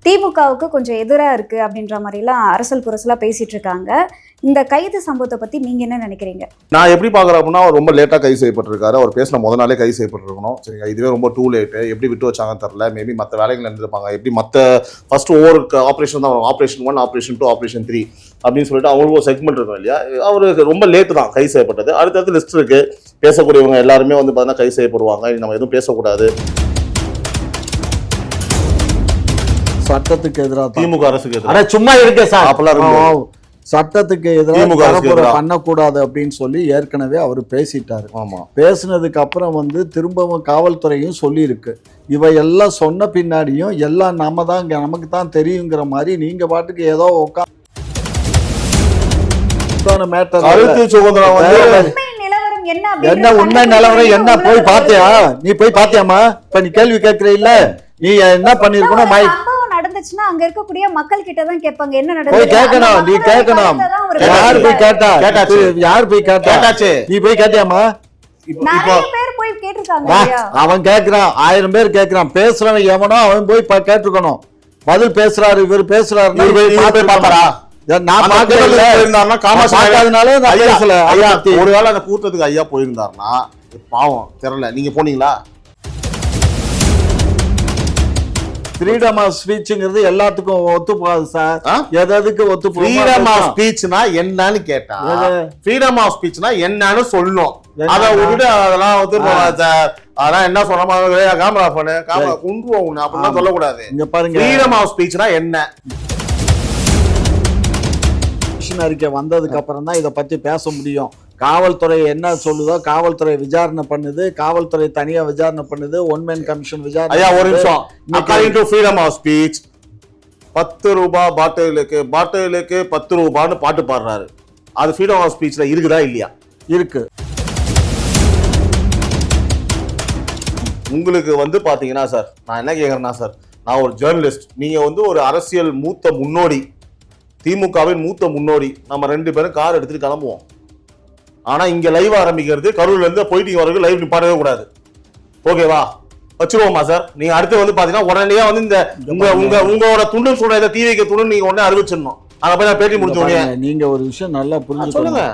திமுகவுக்கு கொஞ்சம் எதிரா இருக்கு அப்படின்ற மாதிரிலாம் அரசல் புரசலா பேசிட்டு இருக்காங்க. இந்த கைது சம்பவத்தை பத்தி நீங்க என்ன நினைக்கிறீங்க? நான் எப்படி பாக்குறேன் அப்படின்னா, அவர் ரொம்ப லேட்டா கைது செய்யப்பட்டிருக்காரு. அவர் பேசின முத நாளே கைது செய்யப்பட்டிருக்கணும். சரிங்க, இதுவே ரொம்ப டூ லேட்டு. எப்படி விட்டு வச்சாங்கன்னு தெரியல. மேபி மற்ற வேலைகள் இருந்திருப்பாங்க. எப்படி மற்ற ஃபர்ஸ்ட் ஒவ்வொரு ஆப்ரேஷன் தான் வரும். ஆப்ரேஷன் 1, ஆப்ரேஷன் 2, ஆப்ரேஷன் 3 அப்படின்னு சொல்லிட்டு அவங்களுக்கு ஒரு செக்மெண்ட் இருக்கும் இல்லையா. அவருக்கு ரொம்ப லேட்டு தான் கைது செய்யப்பட்டது. அடுத்தடுத்து லிஸ்ட் இருக்கு. பேசக்கூடியவங்க எல்லாருமே வந்து பார்த்தீங்கன்னா கைது செய்யப்படுவாங்க. நம்ம எதுவும் பேசக்கூடாது. சட்டத்துக்கு எதிராக திமுக அரசுக்கு எதிராக சும்மா இருக்க சார் அப்பெல்லாம் சட்டத்துக்கு எதிராக பண்ணக்கூடாது அப்படின்னு சொல்லி ஏற்கனவே அவர் பேசிட்டாரு. ஆமா, பேசினதுக்கு அப்புறம் வந்து திரும்பவும் காவல்துறையும் சொல்லியிருக்கு. இவை எல்லாம் சொன்ன பின்னாடியும் எல்லாம் நமக்கு தான் தெரியுங்கிற மாதிரி நீங்க பாட்டுக்கு ஏதோ என்ன உண்மை நிலவரம் என்ன போய் பாத்தியா? நீ போய் பாத்தியாமா? இப்ப நீ கேள்வி கேட்கிற இல்ல, நீ என்ன பண்ணிருக்கணும்? நடந்துச்சுன்னா அங்க இருக்கக்கூடிய மக்கள் கிட்ட தான் கேட்பாங்க என்ன நடந்துச்சு. போய் கேட்கணும், நீ கேட்கணும். யார் போய் கேட்டா? யார் போய் கேட்டாச்சு? நீ போய் கேட்டியாமா? நிறைய பேர் போய் கேட்டிருக்காங்க. அவன் கேட்கிறான், 1000 பேர் கேட்கிறான். பேசுறவன் எவனோ அவன் போய் கேட்டிருக்கணும். பதில் பேசுறாரு, இவர் பேசுறாரு. ஒருவேளை அந்த கூட்டத்துக்கு ஐயா போயிருந்தாருன்னா பாவம் தெரியல. நீங்க போனீங்களா? ஃப்ரீடம் ஆஃப் ஸ்பீச்ங்கிறது எல்லாத்துக்கும் ஒத்து போகாது சார். எதுக்கு ஒத்து போகும்? ஃப்ரீடம் ஆஃப் ஸ்பீச்னா என்னன்னு கேட்டா, ஃப்ரீடம் ஆஃப் ஸ்பீச்னா என்னன்னு சொல்லணும். அதை விட்டுட்டு அதெல்லாம் ஒத்து போகாது. அதெல்லாம் என்ன சொன்னா கேமரா பண்ணு, கேமரா கொண்டுருவோம் ஒண்ணு அப்படிலாம் சொல்லக்கூடாது. இங்க பாருங்க, ஃப்ரீடம் ஆஃப் ஸ்பீச்னா என்ன? அறிக்கை வந்ததுக்கு அப்புறம் தான் இதை பத்தி பேச முடியும். காவல்துறை என்ன சொல்லுதோ காவல்துறை விசாரணை பண்ணுது, காவல்துறை தனியா விசாரணை பண்ணுது, ஒன்மேன் கமிஷன் விசாரணை. ஐயா ஒரு நிமிஷம். According to freedom of speech 10 ரூபாய் பாட்டிலுக்கு 10 ரூபான்னு பாட்டு பாடுறாரு. அது ஃப்ரீடம் ஆஃப் ஸ்பீச்ல இருக்குதா இல்லையா? இருக்கு. உங்களுக்கு வந்து பாத்தீங்கன்னா சார், நான் என்ன கேக்குறேன்னா சார், நான் ஒரு ஜேர்னலிஸ்ட், நீங்க வந்து ஒரு அரசியல் மூத்த முன்னோடி, திமுகவின் மூத்த முன்னோடி. நம்ம 2 பேரும் கார் எடுத்துட்டு கிளம்புவோம். ஆனா இங்க லைவ் ஆரம்பிக்கிறது கரூர்ல இருந்து போயிட்டு வரது லைவ் நிப்பாடவே கூடாது. ஓகேவா? வச்சிருவோமா சார்? நீங்க அடுத்து வந்து பாத்தீங்கன்னா உடனே வந்து இந்த உங்களோட துண்டு சொல்ற டிவிக்கு துண்டு நீங்க உடனே அறிவிச்சிடணும். அங்க போய் நான் பேட்டி முடிச்சோடனே நீங்க ஒரு விஷயம் நல்லா புரிஞ்சு சொல்லுங்க.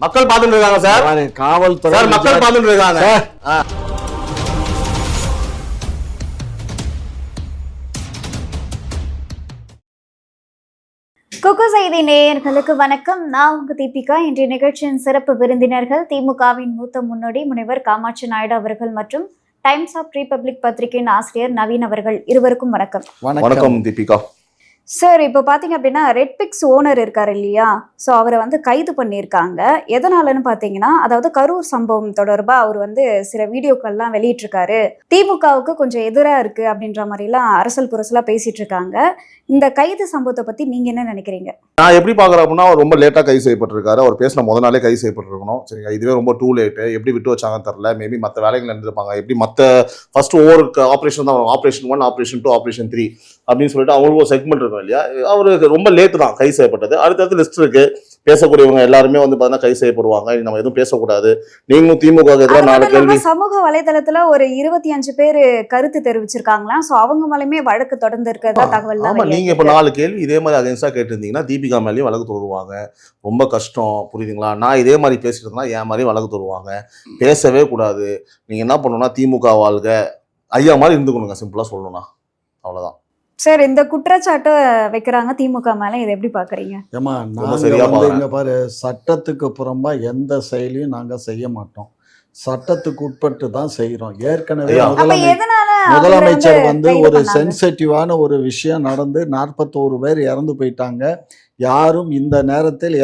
மக்கள் பார்த்துட்டு இருக்காங்க சார். காவல்துறை மக்கள் பார்த்துட்டு இருக்காங்க. குக்கு செய்தி நேயர்களுக்கு வணக்கம். நான் உங்க தீபிகா. இன்றைய நிகழ்ச்சியின் சிறப்பு விருந்தினர்கள் திமுகவின் மூத்த முன்னோடி முனைவர் காமாட்சி நாயுடு அவர்கள் மற்றும் டைம்ஸ் ஆஃப் ரிபப்ளிக் பத்திரிகையின் ஆசிரியர் நவீன் அவர்கள். இருவருக்கும் வணக்கம். வணக்கம் தீபிகா. சார், இப்போ பார்த்தீங்க அப்படின்னா ரெட்பிக்ஸ் ஓனர் இருக்கார் இல்லையா, ஸோ அவரை வந்து கைது பண்ணியிருக்காங்க. எதனாலன்னு பார்த்தீங்கன்னா, அதாவது கரூர் சம்பவம் தொடர்பாக அவர் வந்து சில வீடியோக்கள்லாம் வெளியிட்டிருக்காரு. திமுகவுக்கு கொஞ்சம் எதிராக இருக்கு அப்படின்ற மாதிரிலாம் அரசல் புரசலாக பேசிட்டு இருக்காங்க. இந்த கைது சம்பவத்தை பத்தி நீங்க என்ன நினைக்கிறீங்க? நான் எப்படி பாக்குறேன் அப்படின்னா, அவர் ரொம்ப லேட்டா கைது செய்யப்பட்டிருக்காரு. அவர் பேசின முத நாளே கைது செய்யப்பட்டிருக்கணும். சரிங்க, இதுவே ரொம்ப டூ லேட்டு. எப்படி விட்டு வச்சாங்கன்னு தெரியல. மேபி மற்ற வேலைகள் இருந்திருப்பாங்க. எப்படி மற்ற ஃபர்ஸ்ட் ஒவ்வொரு ஆப்ரேஷன் தான் வரும். ஆப்ரேஷன் 1, ஆப்ரேஷன் 2, ஆப்ரேஷன் 3 அப்படின்னு சொல்லிட்டு அவங்களுக்கு ஒரு செக்மெண்ட் இருக்கும் இல்லையா. அவருக்கு ரொம்ப லேட்டு தான் கைது செய்யப்பட்டது. அடுத்தடுத்து லிஸ்ட் இருக்கு. பேசக்கூடியவங்க எல்லாருமே வந்து பார்த்தீங்கன்னா கைது செய்யப்படுவாங்க. நம்ம எதுவும் பேசக்கூடாது. நீங்களும் திமுக எதிராக 4 கேள்வி. சமூக வலைதளத்துல ஒரு 25 பேர் கருத்து தெரிவிச்சிருக்காங்களாம். சோ அவங்க மேலயுமே வழக்கு தொடர்ந்து இருக்கிறதா தகவல். ஆமா, நீங்க இப்ப 4 கேள்வி இதே மாதிரி அகைன்ஸ்டா கேட்டிருந்தீங்கன்னா தீபிகா மேலேயும் வழக்கு தொடருவாங்க. ரொம்ப கஷ்டம், புரியுதுங்களா? நான் இதே மாதிரி பேசிட்டு இருந்தா என் மாதிரியும் வழக்கு தொடருவாங்க. பேசவே கூடாது. நீங்க என்ன பண்ணணும்னா திமுக வாழ்க ஐயா மாதிரி இருந்துக்கணுங்க. சிம்பிளா சொல்லணும்னா அவ்வளவுதான் சார். இந்த குற்றச்சாட்டு வைக்கிறாங்க திமுக மேல, இதை எப்படி பாக்குறீங்க? இங்க பாரு, சட்டத்துக்கு புறம்பா எந்த செயலையும் நாங்க செய்ய மாட்டோம். சட்டத்துக்கு உட்பட்டு தான் செய்யறோம். ஏற்கனவே முதலமைச்சர் வந்து ஒரு சென்சிட்டிவான ஒரு விஷயம் நடந்து 41 பேர் இறந்து போயிட்டாங்க. யாரும் இந்த நேரத்தில்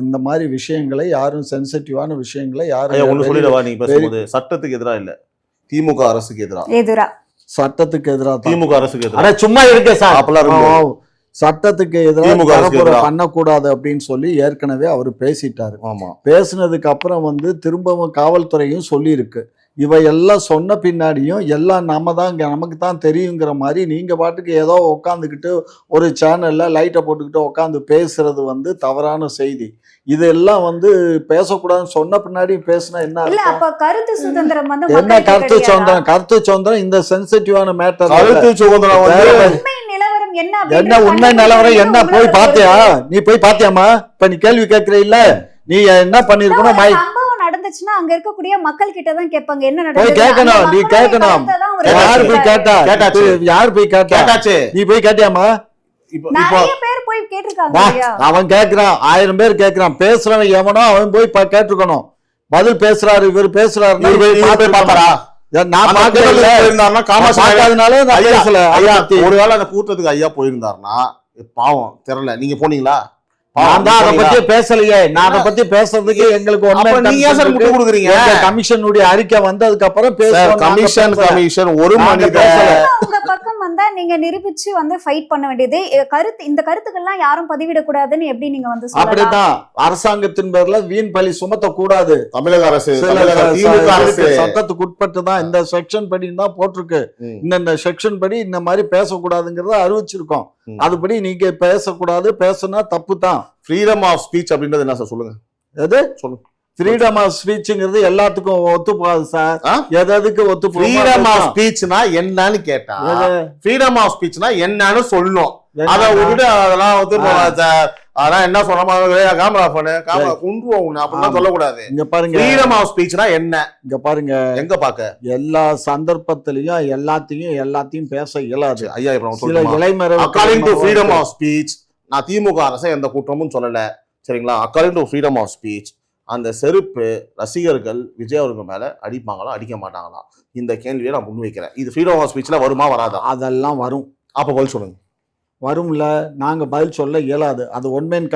இந்த மாதிரி விஷயங்களை யாரும் சென்சிட்டிவான விஷயங்களை யாரும் ஒண்ணு சொல்லிடவா? நீங்க பேசும்போது சட்டத்துக்கு எதிரா இல்ல, திமுக அரசுக்கு எதிரா. சட்டத்துக்கு எதிராக திமுக அரசுக்கு எதிராக சும்மா இருக்க சார். சட்டத்துக்கு எதிராக பண்ணக்கூடாது அப்படின்னு சொல்லி ஏற்கனவே அவர் பேசிட்டாரு. ஆமா, பேசினதுக்கு அப்புறம் வந்து திரும்பவும் காவல்துறையும் சொல்லியிருக்கு. இவை எல்லாம் சொன்ன பின்னாடியும் எல்லாம் நமக்கு தான் தெரியுங்கிற மாதிரி நீங்க பாட்டுக்கு ஏதோ உட்காந்துக்கிட்டு ஒரு சேனல்ல லைட்டை போட்டுக்கிட்டு உட்காந்து பேசுறது வந்து தவறான செய்தி. இதெல்லாம் வந்து பேசக்கூடாதுன்னு சொன்ன பின்னாடி பேசினா என்ன? கருத்து சுதந்திரம் வந்து என்ன கருத்து சுதந்திரம்? கருத்து சுதந்திரம் இந்த சென்சிட்டிவான மேட்டர். கருத்து சுதந்திரம் வந்து என்ன உண்மை நிலவரம் என்ன போய் பாத்தியா? நீ போய் பாத்தியாமா? இப்ப நீ கேள்வி கேட்கற இல்ல, நீ என்ன பண்ணிருக்கணும்? சம்பவம் நடந்துச்சுன்னா அங்க இருக்கக்கூடிய மக்கள் கிட்ட தான் கேட்பாங்க என்ன போய் நடந்தது. கேட்கணும், நீ கேட்கணும். யாரு போய் கேட்டா? யாரு போய் கேட்டாச்சு? நீ போய் கேட்டியாமா? நிறைய பேர் போய் கேட்டிருக்காங்க இல்லையா? அவன் கேக்குறான், 1000 பேர் கேக்குறான். பேசுறவன் எவனோ அவன் போய் கேட்டுக்கணும். பதில் பேசுறாரு, இவர் பேசுறாரு. நான் பார்க்காதனால நான் பேசல. ஒருவேளை அந்த கூட்டத்துக்கு ஐயா போயிருந்தாருன்னா பாவம் தெரியல. நீங்க போனீங்களா? நான் தான் அதை பத்தி பேசலையே. நான் அதை பத்தி பேசுறதுக்கு எங்களுக்கு கமிஷனுடைய அறிக்கை வந்ததுக்கு அப்புறம் கமிஷன் ஒரு உங்க பக்கம் வந்தா நீங்க நிரூபிச்சு வந்து ஃபைட் பண்ண வேண்டியது. இந்த கருத்துக்கள்லாம் யாரும் பதிவிடக்கூடாதுன்னு எப்படி நீங்க வந்து சொல்லலாம்? அப்படிதான் அரசாங்கத்தின் பேர்ல வீண் பழி சுமத்த கூடாது. தமிழக அரசு சட்டத்துக்கு உட்பட்டு தான் இந்த செக்ஷன் படி தான் போட்டிருக்கு. இந்த செக்ஷன் படி இந்த மாதிரி பேசக்கூடாதுங்கிறத அறிவிச்சிருக்கோம். அதுபடி நீங்க பேசக்கூடாது, பேசுனா தப்பு தான். ஃப்ரீடம் ஆஃப் ஸ்பீச் அப்படின்றது என்ன சார்? சொல்லுங்க. எது சொல்லுங்க? ஃப்ரீடம் ஆஃப் ஸ்பீச்ங்கிறது எல்லாத்துக்கும் ஒத்து போகாது சார். எதுக்கு ஒத்து போகும்? ஃப்ரீடம் ஆஃப் ஸ்பீச்னா என்னன்னு கேட்டா, ஃப்ரீடம் ஆஃப் ஸ்பீச்னா என்னன்னு சொல்லணும். அத விட்டுட்டு அதெல்லாம் வந்து அதெல்லாம் என்ன சொல்ற கேமரா பண்ணு குண்டுவோம் அப்படிலாம் சொல்லக்கூடாது. இங்க பாருங்க, ஃப்ரீடம் ஆஃப் ஸ்பீச்னா என்ன? இங்க பாருங்க, எங்க பாக்க எல்லா சந்தர்ப்பத்திலையும் எல்லாத்தையும் பேச இயலாது. ஐயா சில இளைஞர்கள் according to freedom of speech நான் திமுக அரசை எந்த குற்றமும் சொல்லல, சரிங்களா? According to freedom of speech அந்த செருப்பு ரசிகர்கள் விஜய் அவர்கள் மேல அடிப்பாங்களா அடிக்க மாட்டாங்களா? இந்த கேள்வியை நான் முன்வைக்கிறேன். இது ஃப்ரீடம் ஆஃப் ஸ்பீச்ல வருமா வராதா? அதெல்லாம் வரும். அப்ப பதில் சொல்லுங்க. வரும்ல, நாங்க பதில் சொல்ல இயலாது. அது ஒன்மேன்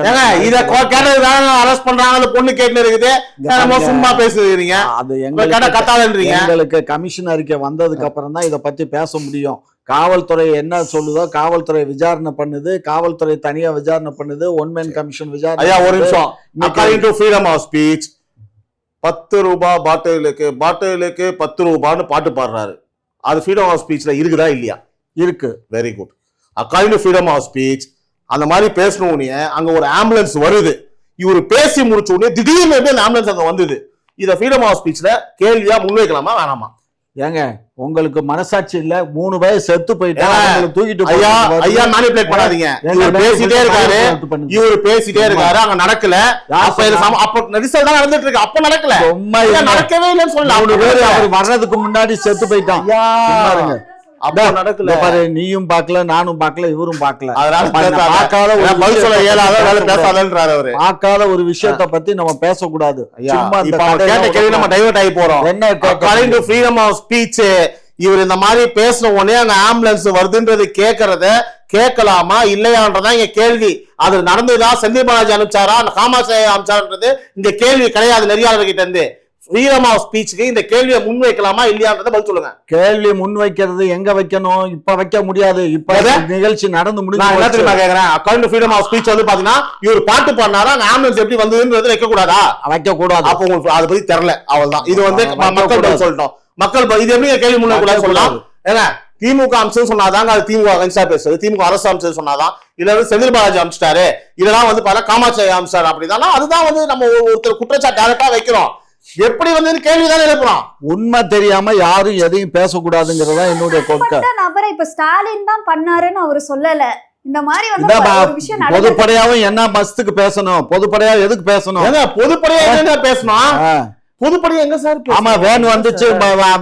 இத கேட்டதுதான் அரெஸ்ட் பண்றாங்க. அந்த பொண்ணு கேட்டு இருக்குது, சும்மா பேசுறீங்க. அது எங்களுக்கு கமிஷன் அறிக்கை வந்ததுக்கு அப்புறம் தான் இதை பத்தி பேச முடியும். காவல்துறை என்ன சொல்லுதோ காவல்துறை விசாரணை பண்ணுது, காவல்துறை தனியா விசாரணை பண்ணுது, ஒன்மேன் கமிஷன் விசாரணை. ஐயா ஒரு நிமிஷம். According to freedom of speech 10 ரூபாய் பாட்டிலுக்கு 10 ரூபான்னு பாட்டு பாடுறாரு. அது ஃப்ரீடம் ஆஃப் ஸ்பீச்ல இருக்குதா இல்லையா? இருக்கு. Very good. According to freedom of speech அந்த மாதிரி பேசணும்னே அங்க ஒரு ஆம்புலன்ஸ் வருது. இவரு பேசி முடிச்ச உடனே திடீர்னு அந்த ஆம்புலன்ஸ் அங்க வந்தது. இத ஃப்ரீடம் ஆஃப் ஸ்பீச்ல கேள்வியா முன்வைக்கலாமா வேணாமா? ஏங்க உங்களுக்கு மனசாட்சி இல்ல? 3 பேர் செத்து போயிட்டாங்க, தூக்கிட்டு ஐயா மேனிபுலேட் பண்ணாதீங்க. இவர் பேசிட்டே இருக்காரு, அங்க நடக்கல. அப்ப ரிசல்ட் தான் நடந்துட்டு இருக்கு, அப்ப நடக்கல. நடக்கவே இல்லைன்னு சொல்லலாம். 3 பேர் அவர் வர்றதுக்கு முன்னாடி செத்து போயிட்டான். பாருங்க, அப்ப நடக்கல. பாரு, நீயும் பாக்கல, நானும் பாக்கல, இவரும் பாக்கல. பார்க்காத ஒரு விஷயத்தை பத்தி நம்ம பேசக்கூடாது. சும்மா நம்ம டைவர்ட் ஆகி போறோம். என்ன ஃப்ரீடம் ஆஃப் ஸ்பீச்? இவர் இந்த மாதிரி பேசின உடனே அங்க ஆம்புலன்ஸ் வருதுன்றது கேட்கலாமா இல்லையான்றதான் இங்க கேள்வி. அது நடந்ததா, செந்தில் பாலாஜி அனுப்பிச்சாரா, காமாட்சி அனுப்பிச்சாருன்றது இந்த கேள்வி கிடையாது. நெறியாளர்கிட்ட இருந்து ஃப்ரீடம் ஆஃப் ஸ்பீச்சுக்கு இந்த கேள்வியை முன்வைக்கலாமா இல்லையான்றத பதில் சொல்லுங்க. கேள்வி முன்வைக்கிறது எங்க வைக்கணும்? இப்ப வைக்க முடியாது. இப்ப நிகழ்ச்சி நடந்து முடிஞ்சு. According to freedom of speech வந்து பாத்தீங்கன்னா இவர் பாட்டு பாடினாரா, அங்க ஆம்புலன்ஸ் எப்படி வந்ததுன்றது வைக்க கூடாதா? வைக்க கூடாது. அப்ப உங்களுக்கு அதை பத்தி தெரியல, அவ்வளவுதான். இது வந்து மக்கள் சொல்லிட்டோம். மக்கள் இது எப்படி கேள்வி முன்வைக்க சொல்லலாம்? ஏன்னா திமுக அம்சம் சொன்னாதாங்க அது திமுக அகன்ஸ்டா பேசுறது, திமுக அரசு அம்சம் சொன்னாதான். இல்ல செந்தில் பாலாஜி அமிச்சிட்டாரு, இதெல்லாம் வந்து பாத்தா காமாட்சி அமிச்சாரு அப்படிதான். அதுதான் வந்து நம்ம ஒருத்தர் குற்றச்சாட்டு டேரக்டா வைக்கிறோம். எப்படி வந்து கேள்விதான் எழுப்புறோம். உண்மை தெரியாம யாரும் எதையும் பேசக்கூடாதுங்கிறதா என்னுடைய கொள்கை. நபரை இப்ப ஸ்டாலின் தான் பண்ணாருன்னு அவரு சொல்லல. இந்த மாதிரி வந்து ஒரு விஷயம் பொதுப்படையாவும் என்ன மஸ்துக்கு பேசணும்? பொதுப்படையா எதுக்கு பேசணும்? பொதுப்படையா என்ன பேசணும்? பொதுப்படி எங்க சார்? ஆமா, வேன் வந்துச்சு,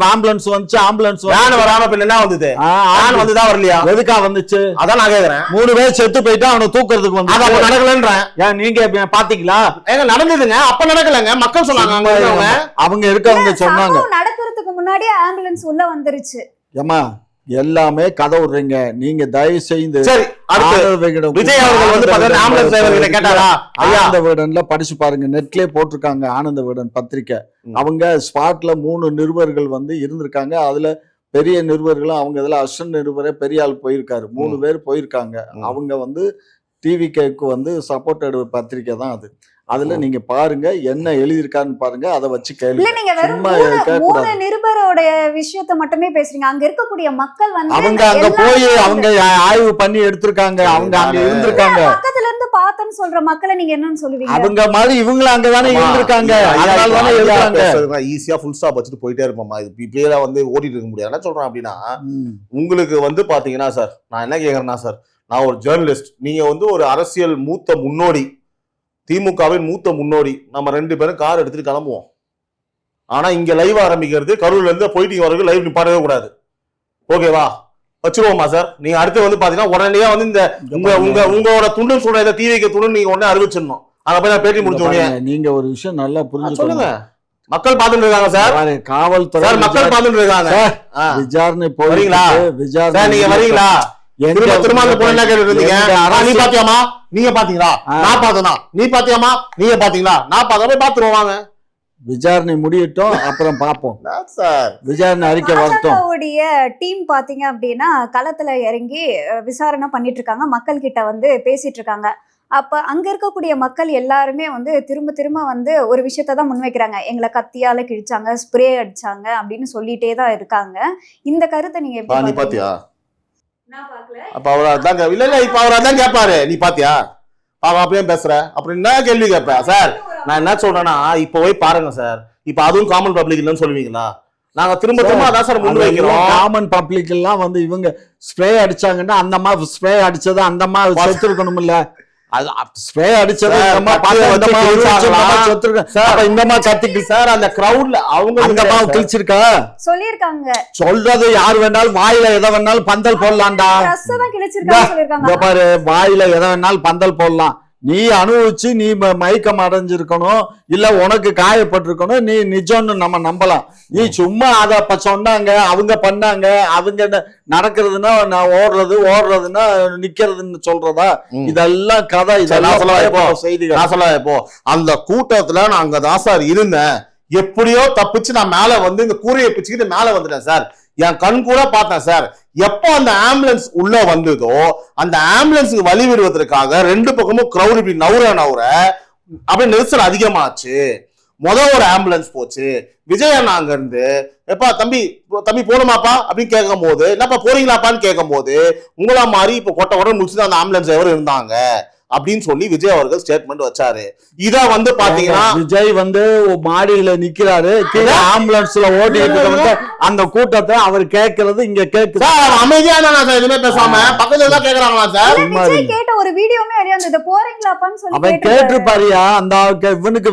ஆம்புலன்ஸ் வந்துச்சு, ஆம்புலன்ஸ் வேன் வராம பின்ன என்ன வந்தது? வேன் வந்துதான் வரலையா? எதுக்கா வந்துச்சு? அதான் நான் கேக்குறேன். 3 பேர் செத்து போயிட்டா அவனை தூக்குறதுக்கு வந்து அது அப்ப நடக்கலன்றேன். ஏன் நீங்க பாத்தீங்களா? ஏங்க நடந்ததுங்க, அப்ப நடக்கலங்க. மக்கள் சொன்னாங்க, அவங்க இருக்கவங்க சொன்னாங்க. நடக்கிறதுக்கு முன்னாடியே ஆம்புலன்ஸ் உள்ள வந்துருச்சு. ஏமா எல்லாமே கதை விடுறீங்க நீங்க. தயவு செய்து விஜய் அவர்கள் வந்து ஆம்புலன்ஸ் டிரைவர் கேட்டாரா? ஆனந்த விகடன்ல படிச்சு பாருங்க, நெட்லயே போட்டிருக்காங்க. ஆனந்த விகடன் பத்திரிக்கை. அவங்க ஸ்பாட்ல 3 நிருபர்கள் வந்து இருந்திருக்காங்க. அதுல பெரிய நிருபர்களும் அவங்க இதுல அசிஸ்டன்ட் நிருபரே பெரிய ஆள் போயிருக்காரு. 3 பேர் போயிருக்காங்க. அவங்க வந்து டிவிகேக்கு வந்து சப்போர்ட்டட் பத்திரிக்கை தான் அது. அதுல நீங்க பாருங்க என்ன எழுதிருக்கான்னு பாருங்க, அதை வச்சு கேள்வி. நீங்க வெறும் 3 நிருபரோட விஷயத்தை மட்டுமே பேசுறீங்க. அங்க இருக்கக்கூடிய மக்கள் வந்து அவங்க அங்க போய் அவங்க ஆய்வு பண்ணி எடுத்திருக்காங்க, அவங்க அங்க இருந்திருக்காங்க. பக்கத்துல இருந்து பார்த்தேன்னு சொல்ற மக்களை நீங்க என்னன்னு சொல்லுவீங்க? அவங்க மாதிரி இவங்களும் அங்கதானே இருந்திருக்காங்க, அதனால தானே எழுதுறாங்க. ஈஸியா ஃபுல் ஸ்டாப் வச்சுட்டு போயிட்டே இருப்போமா? இது இப்படியே வந்து ஓட்டிட்டு இருக்க முடியாது. என்ன சொல்றேன் அப்படின்னா, உங்களுக்கு வந்து பாத்தீங்கன்னா சார், நான் என்ன கேக்குறேன்னா சார், நான் ஒரு ஜேர்னலிஸ்ட், நீங்க வந்து ஒரு அரசியல் மூத்த முன்னோடி, திமுகவின் மூத்த முன்னோடி. நம்ம 2 பேரும் கார் எடுத்துட்டு கிளம்புவோம். ஆனா இங்க லைவ் ஆரம்பிக்கிறது கரூர்ல இருந்து போயிட்டு வரைக்கும் லைவ் நிப்பாடவே கூடாது. ஓகேவா? வச்சிருவோமா சார்? நீங்க அடுத்து வந்து பாத்தீங்கன்னா உடனடியா வந்து இந்த உங்களோட துண்டு சொல்ற இந்த தீவிக்க துண்டு நீங்க உடனே அறிவிச்சிடணும். அங்க போய் நான் பேட்டி முடிச்சோங்க. நீங்க ஒரு விஷயம் நல்லா புரிஞ்சு சொல்லுங்க. மக்கள் பாத்துட்டு இருக்காங்க சார். காவல்துறை மக்கள் பாத்துட்டு இருக்காங்க. விசாரணை போறீங்களா? விசாரணை நீங்க வரீங்களா? திரும்ப அந்த பொண்ணு என்ன கேட்டு இருந்தீங்க? நீ பாத்தியாமா? நீங்க பாத்தீங்களா? நான் பார்த்தனா? நீ பாத்தியாமா? நீங்க பாத்தீங்களா? நான் பார்த்தா பாத்துருவோம். வாங்க, விசாரணை முடியட்டும், அப்புறம் பாப்போம். விசாரணை அறிக்கை வரட்டும். டீம் பாத்தீங்க அப்படின்னா களத்துல இறங்கி விசாரணை பண்ணிட்டு இருக்காங்க, மக்கள் கிட்ட வந்து பேசிட்டு இருக்காங்க. அப்ப அங்க இருக்கக்கூடிய மக்கள் எல்லாருமே வந்து திரும்ப திரும்ப வந்து ஒரு விஷயத்த தான் முன்வைக்கிறாங்க. எங்களை கத்தியால கிழிச்சாங்க, ஸ்ப்ரே அடிச்சாங்க அப்படின்னு சொல்லிட்டே தான் இருக்காங்க. இந்த கருத்தை நீங்க எப்படி? நீ பாத்தியா? நான் பார்க்கல. அப்ப அவரதான் இல்ல இல்ல இப்ப அவரதான் கேட்பாரு. நீ பாத்தியா? அப்படியே பேசுற அப்புறம் என்ன கேள்வி கேட்ப சார்? நான் என்ன சொல்றேன்னா இப்ப போய் பாருங்க சார். இப்ப அதுவும் காமன் பப்ளிக் இல்லன்னு சொல்லுவீங்களா? நாங்க திரும்ப திரும்ப அதான் சார் முன் வைக்கிறோம். காமன் பப்ளிக் எல்லாம் வந்து இவங்க ஸ்ப்ரே அடிச்சாங்கன்னா அந்த மாதிரி ஸ்ப்ரே அடிச்சது அந்த மாதிரி செத்துருக்கணும் இல்ல? ஸ்ப்ரே அடிச்சது இந்த மாதிரி கத்திக்கு சார் அந்த கிரவுட்ல அவங்க அந்த மாதிரி கிழிச்சிருக்கா சொல்லிருக்காங்க. சொல்றது யாரு வேணாலும் வாயில எதை வேணாலும் பந்தல் போடலாம்டா. பாரு, வாயில எதை வேணாலும் பந்தல் போடலாம். நீ அனுபவிச்சு நீ மயக்கம் அடைஞ்சிருக்கணும், இல்ல உனக்கு காயப்பட்டிருக்கணும், நீ நிஜம்னு நம்ம நம்பலாம். நீ சும்மா அத சொன்னாங்க, அவங்க பண்ணாங்க, அவங்க நடக்கிறதுனா நான் ஓடுறதுன்னா நிக்கிறதுன்னு சொல்றதா? இதெல்லாம் கதை. இதெல்லாம் செய்திகள். நான் சொல்ல இப்போ அந்த கூட்டத்துல நான் அங்கதான் சார் இருந்தேன். எப்படியோ தப்பிச்சு நான் மேல வந்து இந்த கூரையை பிச்சுக்கிட்டு மேல வந்துட்டேன் சார். என் கண் கூட பார்த்தேன் சார். எப்போ அந்த ஆம்புலன்ஸ் உள்ள வந்ததோ அந்த ஆம்புலன்ஸுக்கு வழி விடுவதற்காக 2 பக்கமும் கிரௌட் இப்படி நவுற அப்படியே நெரிசல் அதிகமாச்சு. ஒரு ஆம்புலன்ஸ் போச்சு. விஜய் அண்ணா அங்க இருந்து எப்பா தம்பி போகணுமாப்பா அப்படின்னு கேட்கும் போது, என்னப்பா போறீங்களாப்பான்னு கேட்கும் போது, உங்களா மாதிரி இப்ப கொட்ட முடிச்சுதான் அந்த ஆம்புலன்ஸ் எவரும் இருந்தாங்க அப்படின்னு சொல்லி விஜய் அவர்கள் ஸ்டேட்மெண்ட் வச்சாரு. இத வந்து பாத்தீங்கன்னா விஜய் வந்து மாடியில நிக்கிறாரு, கீழே ஆம்புலன்ஸ்ல ஓட்டிட்டு அந்த கூட்டத்தை அவர் கேட்கறது இங்க கேக்குது. அமைதியா எதுவுமே பேசாம பக்கத்துல தான் கேக்குறாங்களா சார்? கேட்ட ஒரு வீடியோமே அறியாத போறீங்களாப்பான்னு சொல்லி அவன் கேட்டிருப்பாரியா? அந்த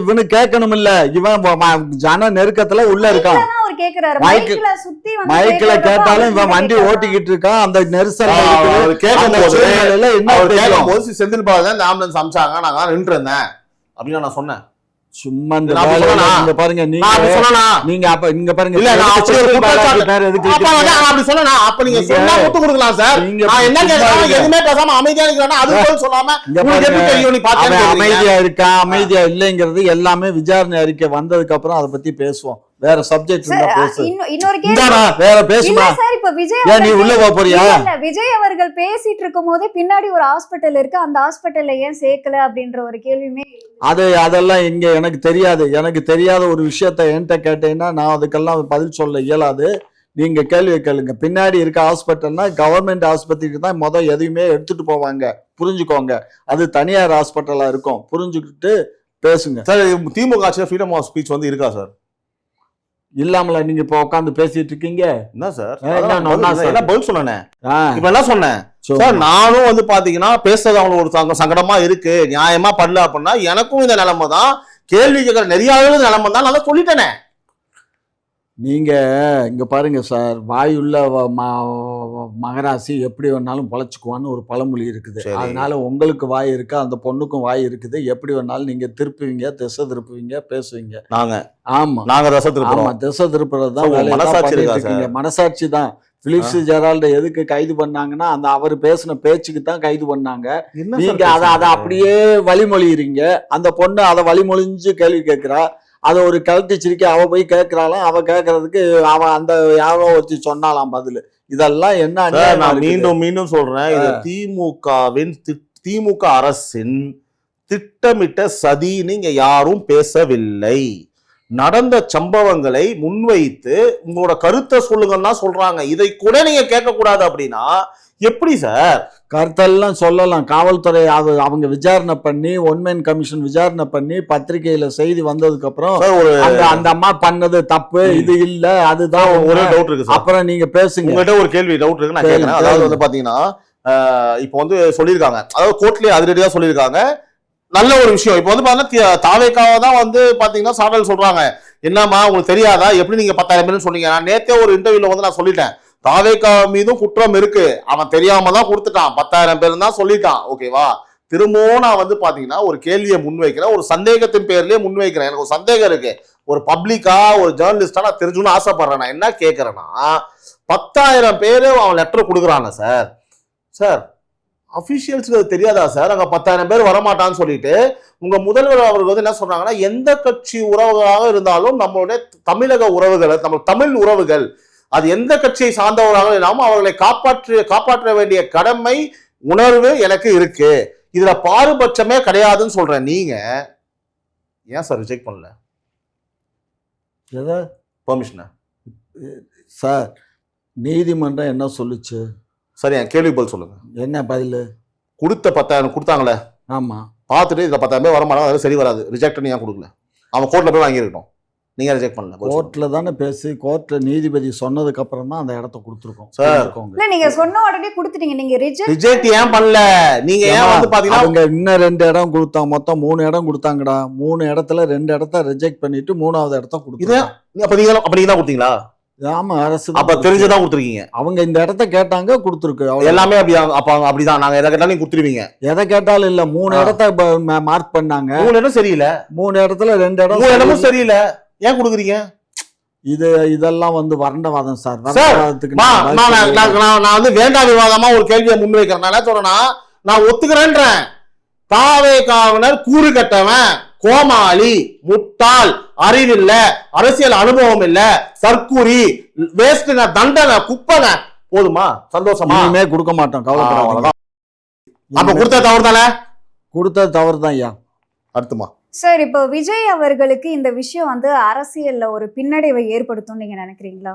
இவனு கேட்கணும் இல்ல? இவன் ஜன நெருக்கத்துல உள்ள இருக்கான். மைக்ல கேட்டாலும் இவன் வண்டி ஓட்டிக்கிட்டு இருக்கான். அந்த நெரிசல் என்ன செந்தில் பாலாஜி இந்த ஆம்புலன்ஸ் அம்சாங்க, நான் நின்று இருந்தேன் அப்படின்னு நான் சொன்னேன். சும்மா பாருங்க நீங்க அப்ப இங்க பாருங்க. இல்ல நான் அப்படி ஒரு அப்படி சொன்னா அப்ப நீங்க சொன்னா ஒத்து கொடுக்கலாம் சார். நான் என்ன கேக்குறேன், எதுமே பேசாம அமைதியா இருக்கறேன்னா அது போய் சொல்லாம உங்களுக்கு எப்படி தெரியும்? நீ பாத்தீங்க அமைதியா இருக்கா அமைதியா இல்லங்கிறது எல்லாமே விசாரணை அறிக்கை வந்ததுக்கு அப்புறம் அத பத்தி பேசுவோம். வேற சப்ஜெக்ட் இருந்தா பேசு. இன்னொரு கேள்வி வேற பேசுமா சார். இப்ப விஜய் நீ உள்ள போக போறியா? இல்ல, விஜய் அவர்கள் பேசிட்டு இருக்கும்போது பின்னாடி ஒரு ஹாஸ்பிடல் இருக்கு, அந்த ஹாஸ்பிடல்ல ஏன் சேர்க்கல அப்படின்ற ஒரு கேள்வியுமே. அதெல்லாம் இங்க எனக்கு தெரியாது. எனக்கு தெரியாத ஒரு விஷயத்த என்கிட்ட கேட்டீங்கன்னா நான் அதுக்கெல்லாம் பதில் சொல்ல இயலாது. நீங்க கேள்வி கேளுங்க. பின்னாடி இருக்க ஹாஸ்பிட்டல்னா கவர்மெண்ட் ஆஸ்பத்திரிக்கு தான் எதையுமே எடுத்துட்டு போவாங்க, புரிஞ்சுக்கோங்க. அது தனியார் ஹாஸ்பிட்டலா இருக்கும், புரிஞ்சுக்கிட்டு பேசுங்க சார். திமுக ஆட்சியில் ஃப்ரீடம் ஆஃப் ஸ்பீச் வந்து இருக்கா சார்? இல்லாமல நீங்க இப்ப உட்காந்து பேசிட்டு இருக்கீங்க. என்ன சார் என்ன பதில் சொன்னேன்? இப்ப என்ன சொன்னேன் சார்? நானும் வந்து பாத்தீங்கன்னா பேசுறது அவங்களுக்கு ஒரு சங்கடமா இருக்கு, நியாயமா பண்ணல அப்படின்னா எனக்கும் இந்த நிலைமை தான், கேள்வி கேட்கிற நிறைய நிலைமை தான், நல்லா சொல்லிட்டேனே. நீங்க இங்க பாருங்க சார், வாயுள்ள மகராசி எப்படி வேணாலும் பொழைச்சுக்குவான்னு ஒரு பழமொழி இருக்குது. அதனால உங்களுக்கு வாய் இருக்கு, அந்த பொண்ணுக்கும் வாய் இருக்குது. எப்படி வேணாலும் நீங்க திருப்புவீங்க, திசை திருப்புவீங்க, பேசுவீங்க. நாங்க திசை திருப்புறதுதான் மனசாட்சி தான். பிலிப்ஸ் ஜெரால்ட எதுக்கு கைது பண்ணாங்கன்னா அந்த அவர் பேசின பேச்சுக்கு தான் கைது பண்ணாங்க. நீங்க அதை அப்படியே வழிமொழிகிறீங்க. அந்த பொண்ணு அதை வழிமொழிஞ்சு கேள்வி கேட்கிறா. அதை ஒரு கலட்டி சிரிக்க அவ போய் கேட்கிறாளாம். அவ கேட்கறதுக்கு அவ அந்த யாரோ ஒருத்தி சொன்னாலாம் பதில். இதெல்லாம் என்ன? நான் மீண்டும் சொல்றேன், இது திமுக அரசின் திட்டமிட்ட சதி. நீங்க யாரும் பேசவில்லை. நடந்த சம்பவங்களை முன்வைத்து உங்களோட கருத்தை சொல்லுங்கன்னா சொல்றாங்க. இதை கூட நீங்க கேட்க கூடாது அப்படின்னா எப்படி சார்? கருத்தெல்லாம் சொல்லலாம். காவல்துறை அவங்க விசாரணை பண்ணி, ஒன்மேன் கமிஷன் விசாரணை பண்ணி, பத்திரிகையில செய்தி வந்ததுக்கு அப்புறம் அந்த அம்மா பண்ணது தப்பு, இது இல்ல, அதுதான் ஒரே டவுட் இருக்கு. அப்புறம் நீங்க பேசுங்க. உங்ககிட்ட ஒரு கேள்வி டவுட் இருக்கு, நான் கேட்கிறேன். அதாவது வந்து பாத்தீங்கன்னா இப்போ வந்து சொல்லியிருக்காங்க, அதாவது கோர்ட்லயே அதிரடியா சொல்லியிருக்காங்க. நல்ல ஒரு விஷயம். இப்போ வந்து பாத்தீங்கன்னா தாவேக்காவை தான் வந்து பாத்தீங்கன்னா சாடல் சொல்றாங்க. என்னம்மா உங்களுக்கு தெரியாதா, எப்படி நீங்க 10,000 பேர் சொன்னீங்க? நான் நேத்தே ஒரு இன்டர்வியூல வந்து நான் சொல்லிட்டேன், தாவேக்கா மீதும் குற்றம் இருக்கு, அவன் தெரியாம தான் கொடுத்துட்டான், 10,000 பேர் தான் சொல்லிட்டான். ஓகேவா? திரும்பவும் நான் வந்து பாத்தீங்கன்னா ஒரு கேள்வியை முன்வைக்கிறேன், ஒரு சந்தேகத்தின் பேர்லயே முன்வைக்கிறேன். எனக்கு ஒரு சந்தேகம் இருக்கு, ஒரு பப்ளிக்கா ஒரு ஜேர்னலிஸ்டா நான் தெரிஞ்சுன்னு ஆசைப்படுறேன். நான் என்ன கேட்கறேன்னா, 10,000 பேர் அவன் லெட்டர் கொடுக்குறாங்க சார். சார் அபிஷியல்ஸ்க்கு அது தெரியாதா சார், அங்க 10,000 பேர் வரமாட்டான்னு சொல்லிட்டு உங்க முதல்வர் அவர்கள் வந்து என்ன சொல்றாங்கன்னா, எந்த கட்சி உறவுகளாக இருந்தாலும் நம்மளுடைய தமிழக உறவுகள், நம்ம தமிழ் உறவுகள், அது எந்த கட்சியை சார்ந்தவராக இல்லாமல் அவர்களை காப்பாற்ற வேண்டிய கடமை உணர்வு எனக்கு இருக்கு, இதுல பாரபட்சமே கிடையாதுன்னு சொல்றேன். நீங்க ஏன் சார் ரிஜெக்ட் பண்ணல பெர்மிஷனை? சார் நீதிமன்றம் என்ன சொல்லுச்சு? சரி, என் கேள்வி பதில் சொல்லுங்க. என்ன பதில்? கொடுத்த 10,000 கொடுத்தாங்களே, ஆமா, பார்த்துட்டு இதுல 10,000 பேர் வரமாட்டாங்க, அது சரி வராது, ரிஜெக்ட் ஏன் கொடுக்கல? அவன் கோர்ட்ல போய் வாங்கியிருக்கணும், நீங்க ரிஜெக்ட் பண்ணல. கோர்ட்ல தானே பேசி, கோர்ட்ல நீதிபதி சொன்னதுக்கு அப்புறம் தான் அந்த இடத்த கொடுத்துருக்கோம் சார். இல்ல நீங்க சொன்ன உடனே கொடுத்துட்டீங்க, நீங்க ரிஜெக்ட் ஏன் பண்ணல? நீங்க ஏன் வந்து பாத்தீங்கன்னா அவங்க இன்னும் 2 இடம் கொடுத்தாங்க, மொத்தம் 3 இடம் கொடுத்தாங்கடா. 3 இடத்துல 2 இடத்த ரிஜெக்ட் பண்ணிட்டு 3வது இடத்த கொடுத்தாங்க. அப்ப நீங்க தான் கொடுத்தீங்களா? ஆமா, அரசு அப்ப தெரிஞ்சுதான் கொடுத்துருக்கீங்க. அவங்க இந்த இடத்த கேட்டாங்க, கொடுத்துருக்கு. எல்லாமே அப்படிதான். நாங்க எதை கேட்டாலும் நீங்க கொடுத்துருவீங்க. எதை கேட்டாலும் இல்ல, 3 இடத்த மார்க் பண்ணாங்க. 3 இடம் சரியில்லை, 3 இடத்துல 2 இடம் 3 இடமும் சரியில்லை, ஏன் கொடுக்குறீங்க? இதெல்லாம் வந்து வறண்டவாதம் சார். நான் வந்து வேண்டாம் விவாதமா ஒரு கேள்வியை முன்வைக்கிறேன். நான் என்ன சொல்றேன்னா, நான் ஒத்துக்கிறேன்றேன், தாவேகாவினர் கூறு கட்டவன், கோமாளி, முட்டாள், அறிவில்ல, அரசியல் அனுபவம் இல்ல, தற்கூரி, வேஸ்ட், தண்டனை, குப்பனை. போதுமா? சந்தோஷமா? இனிமே கொடுக்க மாட்டோம், கவலைப்படாதீங்க. அப்ப கொடுத்த தவறு தானே? கொடுத்த தவறு தான் ஐயா. அடுத்துமா சார், இப்போ விஜய் அவர்களுக்கு இந்த விஷயம் வந்து அரசியல்ல ஒரு பின்னடைவை ஏற்படுத்தும் நீங்க நினைக்கிறீங்களா?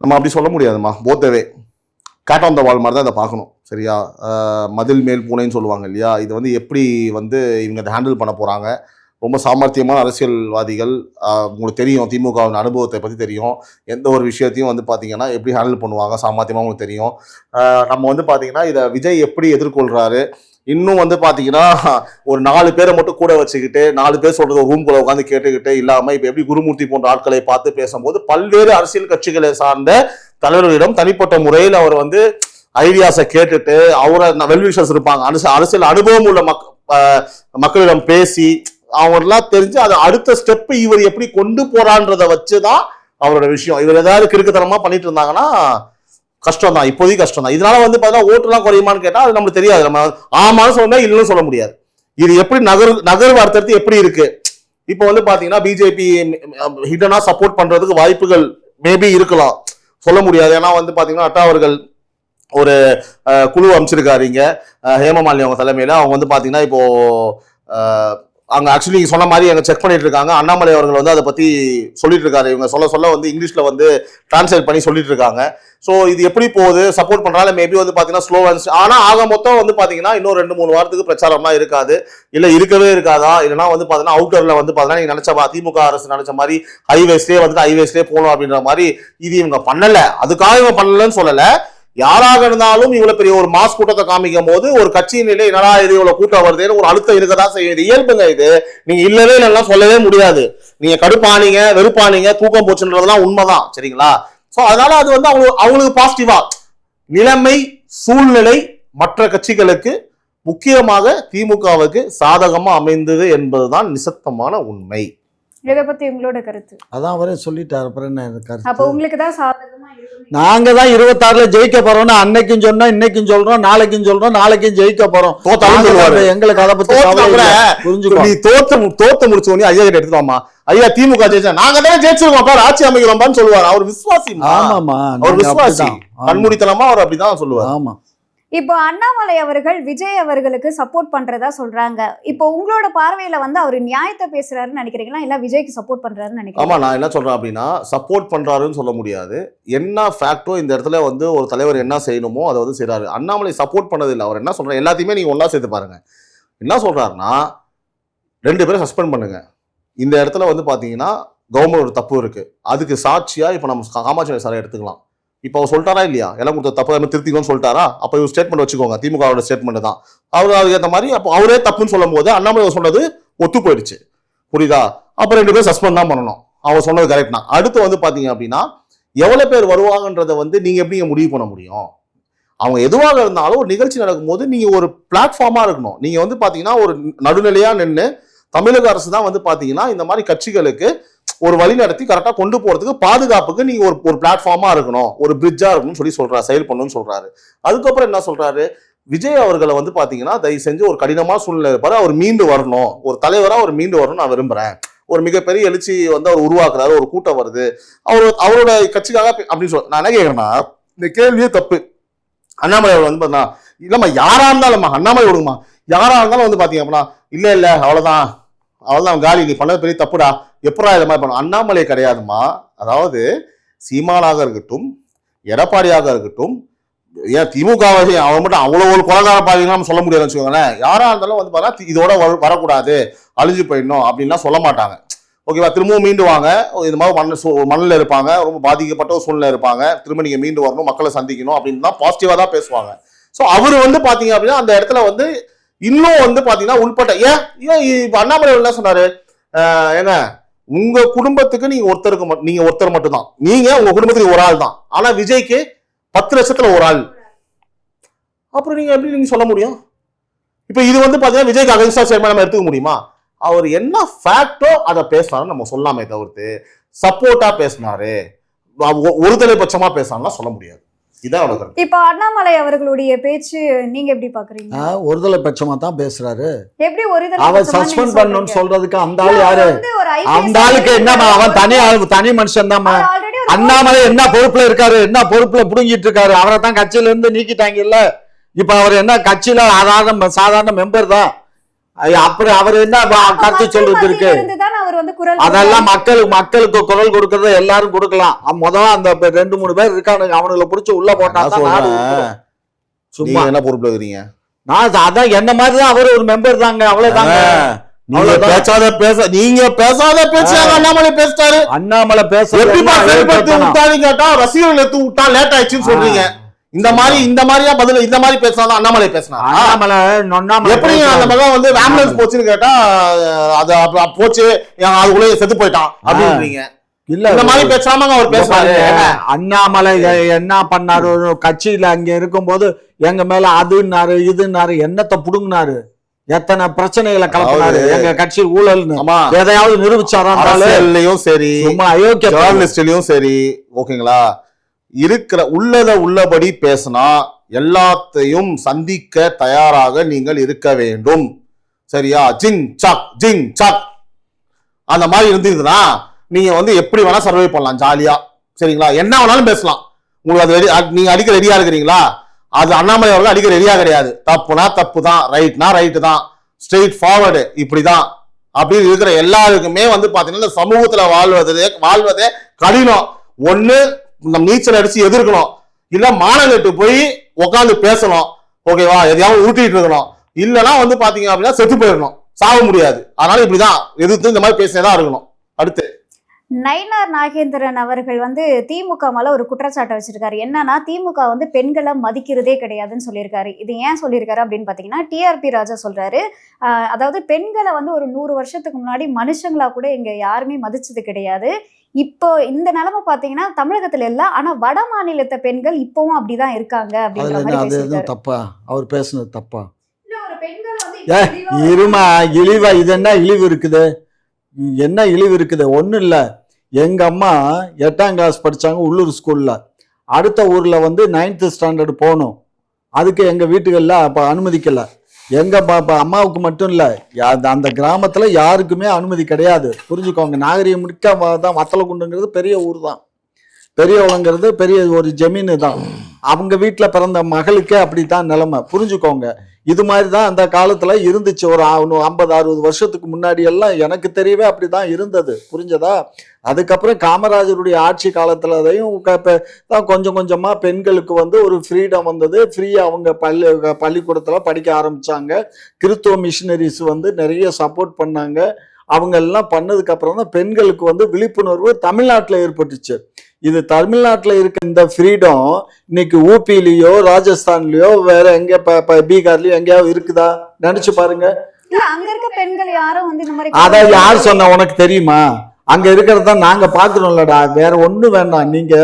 நம்ம அப்படி சொல்ல முடியாதுமா. போத்தவே கேட் ஆன் த வால் மாதிரி தான் இதை பார்க்கணும். சரியா? மதில் மேல் பூனைன்னு சொல்லுவாங்க இல்லையா? இது வந்து எப்படி வந்து இவங்க இதை ஹேண்டில் பண்ண போகிறாங்க. ரொம்ப சாமர்த்தியமான அரசியல்வாதிகள், உங்களுக்கு தெரியும், திமுகவின் அனுபவத்தை பற்றி தெரியும், எந்த ஒரு விஷயத்தையும் வந்து பார்த்தீங்கன்னா எப்படி ஹேண்டில் பண்ணுவாங்க சாமர்த்தியமாக உங்களுக்கு தெரியும். நம்ம வந்து பார்த்தீங்கன்னா இதை விஜய் எப்படி எதிர்கொள்கிறாரு, இன்னும் வந்து பார்த்தீங்கன்னா ஒரு 4 பேரை மட்டும் கூட வச்சுக்கிட்டு 4 பேர் சொல்கிறது ஒரு ரூம்குள்ளே உட்காந்து கேட்டுக்கிட்டு இல்லாமல் இப்போ எப்படி குருமூர்த்தி போன்ற ஆட்களை பார்த்து பேசும்போது பல்வேறு அரசியல் கட்சிகளை சார்ந்த தலைவர்களிடம் தனிப்பட்ட முறையில் அவர் வந்து ஐடியாஸை கேட்டுட்டு, அவரை வெல்விஷர்ஸ் இருப்பாங்க, அரசியல் அனுபவம் உள்ள மக்களிடம் பேசி அவங்கெல்லாம் தெரிஞ்சு அது அடுத்த ஸ்டெப் இவர் எப்படி கொண்டு போறான்றதை வச்சுதான் அவரோட விஷயம். இவர் ஏதாவது கிறுக்குத்தனமா பண்ணிட்டு இருந்தாங்கன்னா கஷ்டம் தான், இப்போதைக்கு கஷ்டம் தான். இதனால வந்து பார்த்தீங்கன்னா ஓட்டுலாம் குறையுமான்னு கேட்டால் அது நம்மளுக்கு தெரியாது. நம்ம ஆமான்னு சொன்னா இல்லைன்னு சொல்ல முடியாது. இது எப்படி நகர்வு அடுத்தடுத்து எப்படி இருக்கு. இப்போ வந்து பார்த்தீங்கன்னா பிஜேபி ஹிடனா சப்போர்ட் பண்றதுக்கு வாய்ப்புகள் மேபி இருக்கலாம், சொல்ல முடியாது. ஏன்னா வந்து பார்த்தீங்கன்னா அட்டா அவர்கள் ஒரு குழு அமைச்சிருக்காரு இங்க, ஹேமமாலினி அவங்க தலைமையில. அவங்க வந்து பார்த்தீங்கன்னா இப்போ அங்கே ஆக்சுவலி நீங்கள் சொன்ன மாதிரி அங்கே செக் பண்ணிட்டு இருக்காங்க. அண்ணாமலை அவர்கள் வந்து அதை பற்றி சொல்லிட்டு இருக்காரு. இவங்க சொல்ல வந்து இங்கிலீஷில் வந்து டிரான்ஸ்லேட் பண்ணி சொல்லிட்டு இருக்காங்க. ஸோ இது எப்படி போகுது, சப்போர்ட் பண்ணுறாங்க மேபி வந்து பார்த்தீங்கன்னா ஸ்லோ அண்ட், ஆனால் ஆக மொத்தம் வந்து பார்த்தீங்கன்னா இன்னும் 2-3 வாரத்துக்கு பிரச்சாரம்லாம் இருக்காது, இல்லை இருக்கவே இருக்காதா, இல்லைனா வந்து பார்த்தீங்கன்னா அவுட்டரில் வந்து பார்த்தீங்கன்னா நீங்கள் நினச்ச திமுக அரசு நினச்ச மாதிரி ஹைவேஸ்லேயே போகணும் அப்படின்ற மாதிரி இது இவங்க பண்ணலை. அதுக்காக இவங்க பண்ணலன்னு சொல்லலை. யாராக இருந்தாலும் இவ்வளவு பெரிய ஒரு மாஸ் கூட்டத்தை காமிக்கும் போது ஒரு கட்சியின் நிலை என்னடா இது இவ்வளவு கூட்டம் வருதுன்னு ஒரு அழுத்தம் இருக்கதான் செய்யும். இது இயல்புங்க. இது நீங்க இல்லவே இல்லைன்னா சொல்லவே முடியாது. நீங்க கடுப்பானீங்க, வெறுப்பானீங்க, தூக்கம் போச்சுன்றதுலாம் உண்மைதான். சரிங்களா? சோ அதனால அது வந்து அவங்களுக்கு பாசிட்டிவா, நிலைமை சூழ்நிலை மற்ற கட்சிகளுக்கு முக்கியமாக திமுகவுக்கு சாதகமா அமைந்தது என்பதுதான் நிசப்தமான உண்மை. இதை பத்தி உங்களோட கருத்து? அதான் அவரே சொல்லிட்டாரு, அப்புறம் என்ன கருத்து? அப்ப உங்களுக்கு தான் சாதகமா இருக்கு. நாங்க தான் 26ல ஜெயிக்க போறோம்னு அன்னைக்கும் சொன்னோம், இன்னைக்கும் சொல்றோம், நாளைக்கும் சொல்றோம், நாளைக்கும் ஜெயிக்க போறோம். எங்களுக்கு அதை பத்தி புரிஞ்சுக்கோ. நீ தோத்து முடிச்சோடனே ஐயா கிட்ட எடுத்துவாமா, ஐயா திமுக ஜெயிச்சா நாங்க தான் ஜெயிச்சிருக்கோம் பாரு, ஆட்சி அமைக்கிறோம்பான்னு சொல்லுவாரு. அவர் விசுவாசி. ஆமாமா, அவர் விசுவாசி. கண்மூடித்தனமா அவர் அப்படிதான் சொல்லுவார். ஆமா. இப்போ அண்ணாமலை அவர்கள் விஜய் அவர்களுக்கு சப்போர்ட் பண்றதா சொல்றாங்க. இப்போ உங்களோட பார்வையில வந்து அவர் நியாயத்தை பேசுறாருன்னு நினைக்கிறீங்களா, இல்ல விஜய்க்கு சப்போர்ட் பண்றாருன்னு நினைக்கிறீங்களா? ஆமா, நான் என்ன சொல்றேன் அப்படின்னா சப்போர்ட் பண்றாருன்னு சொல்ல முடியாது. என்ன ஃபேக்டோ இந்த இடத்துல வந்து ஒரு தலைவர் என்ன செய்யணுமோ அதை வந்து செய்யறாரு. அண்ணாமலை சப்போர்ட் பண்ணது இல்லை. அவர் என்ன சொல்றாரு, எல்லாத்தையுமே நீங்க ஒன்னா சேர்த்து பாருங்க. என்ன சொல்றாருன்னா 2 பேரை சஸ்பெண்ட் பண்ணுங்க. இந்த இடத்துல வந்து பாத்தீங்கன்னா கவர்மெண்ட் ஒரு தப்பு இருக்கு, அதுக்கு சாட்சியா இப்ப நம்ம காமாட்சி சாரை எடுத்துக்கலாம். இப்போ அவர் சொல்லிட்டாரா இல்லையா, எல்லாம் கொடுத்த தப்பு திருத்திக்கணும்னு சொல்லிட்டாரா? அப்போ இவர் ஸ்டேட்மெண்ட் வச்சுக்கோங்க, திமுகவோட ஸ்டேட்மெண்ட் தான். அதுக்கு ஏற்ற மாதிரி அப்போ அவரே தப்புன்னு சொல்லும் போது அண்ணாமலை சொன்னது ஒத்து போயிடுச்சு, புரியுதா? அப்போ 2 பேரும் சஸ்பெண்ட் தான் பண்ணணும், அவர் சொன்னது கரெக்ட் தான். அடுத்து வந்து பாத்தீங்க அப்படின்னா எவ்வளவு பேர் வருவாங்கன்றதை வந்து நீங்க எப்படி முடிவு பண்ண முடியும்? அவங்க எதுவாக இருந்தாலும் ஒரு நிகழ்ச்சி நடக்கும்போது நீங்க ஒரு பிளாட்ஃபார்மா இருக்கணும். நீங்க வந்து பாத்தீங்கன்னா ஒரு நடுநிலையா நின்று தமிழக அரசு தான் வந்து பாத்தீங்கன்னா இந்த மாதிரி கட்சிகளுக்கு ஒரு வழி நடத்தி கரெக்டா கொண்டு போறதுக்கு பாதுகாப்புக்கு நீங்க ஒரு பிளாட்ஃபார்மா இருக்கணும், ஒரு பிரிட்ஜா இருக்கணும்னு சொல்லி சொல்றாரு, செயல் பண்ணணும்னு சொல்றாரு. அதுக்கப்புறம் என்ன சொல்றாரு, விஜய் அவர்களை வந்து பாத்தீங்கன்னா தயவு செஞ்சு ஒரு கடினமான சூழ்நிலை இருப்பாரு, அவர் மீண்டு வரணும், ஒரு தலைவரா அவர் மீண்டு வரணும் நான் விரும்புறேன். ஒரு மிகப்பெரிய எழுச்சி வந்து அவர் உருவாக்குறாரு, ஒரு கூட்டம் வருது, அவரோட கட்சிக்காக அப்படின்னு சொல்ல. நான் என்ன கேட்கறேன்னா, இந்த கேள்வியே தப்பு. அண்ணாமலை வந்து பாத்தீங்கன்னா இல்லம்மா யாரா இருந்தாலும் அண்ணாமலை விடுங்கம்மா, யாரா இருந்தாலும் வந்து பாத்தீங்க அப்படின்னா இல்ல அவ்வளவுதான் காலி, நீ பண்ணது பெரிய தப்புடா, எப்படா இதை மாதிரி பண்ண. அண்ணாமலை கிடையாதுமா. அதாவது சீமானாக இருக்கட்டும், எடப்பாடியாக இருக்கட்டும், ஏன் திமுக அவன் மட்டும் அவ்வளவு ஒரு கொலகார பாதிங்க நம்ம சொல்ல முடியாதுன்னு வச்சுக்கோங்களேன். யாரா இருந்தாலும் வந்து பார்த்தா இதோட வரக்கூடாது, அழிஞ்சு போயிடணும் அப்படின்லாம் சொல்ல மாட்டாங்க. ஓகேவா? திரும்பவும் மீண்டு வாங்க, இந்த மாதிரி மண்ணில் இருப்பாங்க, ரொம்ப பாதிக்கப்பட்ட ஒரு சூழ்நிலை இருப்பாங்க, திரும்ப நீங்க மீண்டு வரணும், மக்களை சந்திக்கணும் அப்படின்னு தான் பாசிட்டிவா தான் பேசுவாங்க. ஸோ அவர் வந்து பாத்தீங்க அப்படின்னா அந்த இடத்துல வந்து இன்னும் வந்து பாத்தீங்கன்னா உள்பட்ட ஏன் அண்ணாமலை என்ன சொன்னாரு, ஏங்க உங்க குடும்பத்துக்கு நீங்க ஒருத்தர் மட்டும்தான், நீங்க உங்க குடும்பத்துக்கு ஒரு ஆள் தான், ஆனா விஜய்க்கு 10 லட்சத்துல ஒரு ஆள். அப்புறம் நீங்க எப்படி நீங்க சொல்ல முடியும்? இப்ப இது வந்து பாத்தீங்கன்னா விஜய்க்கு அகைன்ஸ்டா ஸ்டேட்மெண்ட் நம்ம எடுத்துக்க முடியுமா? அவர் என்ன ஃபேக்டோ அதை பேசினாரு நம்ம சொல்லாமே தவிர்த்து சப்போர்ட்டா பேசினாரு, ஒரு தலைபட்சமா பேசினாலும் சொல்ல முடியாது. இதான் இப்ப அண்ணாமலை அவர்களுடைய பேச்சு நீங்க எப்படி பாக்குறீங்க? ஒருதலை பட்சமா தான் பேசுறாரு. எப்படி ஒருதலை அவர் சஸ்பெண்ட் பண்ணணும்னு சொல்றதுக்கு அந்த ஆள் யாரு? அந்த ஆளுக்கு என்னமா, அவன் தனி மனுஷன் தான். அண்ணாமலை என்ன பொறுப்புல இருக்காரு, என்ன பொறுப்புல புடுங்கிட்டு இருக்காரு, அவரை தான் கட்சியில இருந்து நீக்கிட்டாங்க இல்ல. இப்ப அவர் என்ன கட்சியில சாதாரண மெம்பர் தான், அப்புறம் அவர் என்ன கருத்து சொல்றது இருக்கு? அதெல்லாம் மக்களுக்கு குரல் கொடுக்கறத எல்லாரும் கொடுக்கலாம். முதல்ல அந்த 2-3 பேர் இருக்கானுங்க, அவனுங்களை புடிச்சு உள்ள போட்டா சும்மா என்ன பொறுப்புல இருக்கீங்க? நான் அதான் என்ன மாதிரிதான் அவர் ஒரு மெம்பர் தாங்க, அவ்வளவுதாங்க. நீங்க பேசாத பேச்சு அண்ணாமலை பேசிட்டாரு. அண்ணாமலை பேச கேட்டா ரசிகர்கள் எடுத்து விட்டா லேட் ஆயிடுச்சுன்னு சொல்றீங்க. இந்த மாதிரியா பதில், இந்த மாதிரி பேசினா அண்ணாமலை பேசினா எப்படி? அந்த மகன் வந்து ஆம்புலன்ஸ் போச்சுன்னு கேட்டா அது போச்சு, அதுக்குள்ளே செத்து போயிட்டான் அப்படின்றீங்க. இல்ல இந்த மாதிரி பேசாம அவர் பேசுறாரு. அண்ணாமலை என்ன பண்ணாரு, கட்சியில அங்க இருக்கும் போது எங்க மேல அதுன்னாரு இதுன்னாரு, என்னத்தை புடுங்கினாரு, எத்தனை பிரச்சனைகளை கலப்பினாரு, எங்க கட்சி ஊழல் எதையாவது நிரூபிச்சாராம் சரி, ஜர்னலிஸ்ட்லயும் சரி. ஓகேங்களா? இருக்கிற உள்ளபடி பேசினா எல்லாத்தையும் சந்திக்க தயாராக நீங்கள் இருக்க வேண்டும். சரியா? ஜிங் சாக் அந்த மாதிரி இருந்தீங்கன்னா நீங்க வந்து எப்படி வேணா சர்வை பண்ணலாம் ஜாலியா. சரிங்களா? என்ன வேணாலும் பேசலாம். உங்களுக்கு அது நீங்க அடிக்க ரெடியா இருக்கிறீங்களா? அது அண்ணாமலை அவர்கள் அடிக்க ரெடியா கிடையாது. தப்புனா தப்பு தான், ரைட்னா ரைட்டு தான், ஸ்ட்ரெயிட் ஃபார்வர்டு இப்படிதான் அப்படின்னு இருக்கிற எல்லாருக்குமே வந்து பாத்தீங்கன்னா இந்த சமூகத்துல வாழ்வதே கடினம். ஒண்ணு நம்ம நீச்சல் அடிச்சு எதிர்க்கணும், இல்ல மானங்கட்டு போய் உட்காந்து பேசணும். ஓகேவா? எதையாவது ஊட்டிட்டு இருக்கணும், இல்லைன்னா வந்து பாத்தீங்க அப்படின்னா செத்து போயிடணும், சாக முடியாது. அதனால இப்படிதான் எதிர்த்து இந்த மாதிரி பேசினதான் இருக்கணும். அடுத்து நயினார் நாகேந்திரன் அவர்கள் வந்து திமுக மேல ஒரு குற்றச்சாட்டை வச்சிருக்காரு. என்னன்னா திமுக வந்து பெண்களை மதிக்கிறதே கிடையாதுன்னு சொல்லியிருக்காரு. இது ஏன் சொல்லியிருக்காரு அப்படின்னு பாத்தீங்கன்னா, டிஆர்பி ராஜா சொல்றாரு, அதாவது பெண்களை வந்து ஒரு 100 வருஷத்துக்கு முன்னாடி மனுஷங்களா கூட இங்க யாருமே மதிச்சது கிடையாது. இப்போ இந்த நிலைமை பாத்தீங்கன்னா தமிழகத்துல இல்ல, ஆனா வட மாநிலத்த பெண்கள் இப்பவும் அப்படிதான் இருக்காங்க அப்படின்ற மாதிரி. தப்பா அவர் பேசுனது தப்பா? இருமா இழிவா, இது என்ன இழிவு இருக்குது, என்ன இழிவு இருக்குது? ஒன்றும் இல்லை. எங்கள் அம்மா 8ஆம் கிளாஸ் படித்தாங்க உள்ளூர் ஸ்கூலில். அடுத்த ஊரில் வந்து 9th ஸ்டாண்டர்டு போகணும். அதுக்கு எங்கள் வீட்டுகளில் அப்போ அனுமதிக்கலை. எங்கள் அம்மாவுக்கு மட்டும் இல்லை, அந்த கிராமத்தில் யாருக்குமே அனுமதி கிடையாது. புரிஞ்சுக்கோங்க. நாகரிகம் மிக்க தான் வத்தலக்குண்டுங்கிறது பெரிய ஊர் தான், பெரியவளங்கிறது பெரிய ஒரு ஜமீனு தான். அவங்க வீட்டில் பிறந்த மகளுக்கே அப்படித்தான் நிலைமை. புரிஞ்சுக்கோங்க. இது மாதிரி தான் அந்த காலத்துல இருந்துச்சு. ஒரு 50-60 வருஷத்துக்கு முன்னாடி எல்லாம் எனக்கு தெரியவே அப்படிதான் இருந்தது. புரிஞ்சதா? அதுக்கப்புறம் காமராஜருடைய ஆட்சி காலத்துல அதையும் தான் கொஞ்சம் கொஞ்சமா பெண்களுக்கு வந்து ஒரு ஃப்ரீடம் வந்தது. ஃப்ரீயா அவங்க பள்ளிக்கூடத்துல படிக்க ஆரம்பிச்சாங்க. கிறிஸ்துவ மிஷினரிஸ் வந்து நிறைய சப்போர்ட் பண்ணாங்க. அவங்க எல்லாம் பண்ணதுக்கு அப்புறம் தான் பெண்களுக்கு வந்து விழிப்புணர்வு தமிழ்நாட்டுல ஏற்பட்டுச்சு. இது தமிழ்நாட்டுல இருக்க இந்த ஃப்ரீடம் இன்னைக்கு ஊபிலயோ ராஜஸ்தான்லயோ வேற எங்க பீகார்லயோ எங்கேயாவது இருக்குதா நினைச்சு பாருங்க. அங்க இருக்க பெண்கள் யாரும் வந்து இந்த மாதிரி அத யார் சொன்ன உனக்கு தெரியுமா? அங்க இருக்கிறதா நாங்க பாக்குறோம்லடா, வேற ஒண்ணு வேண்டாம். நீங்க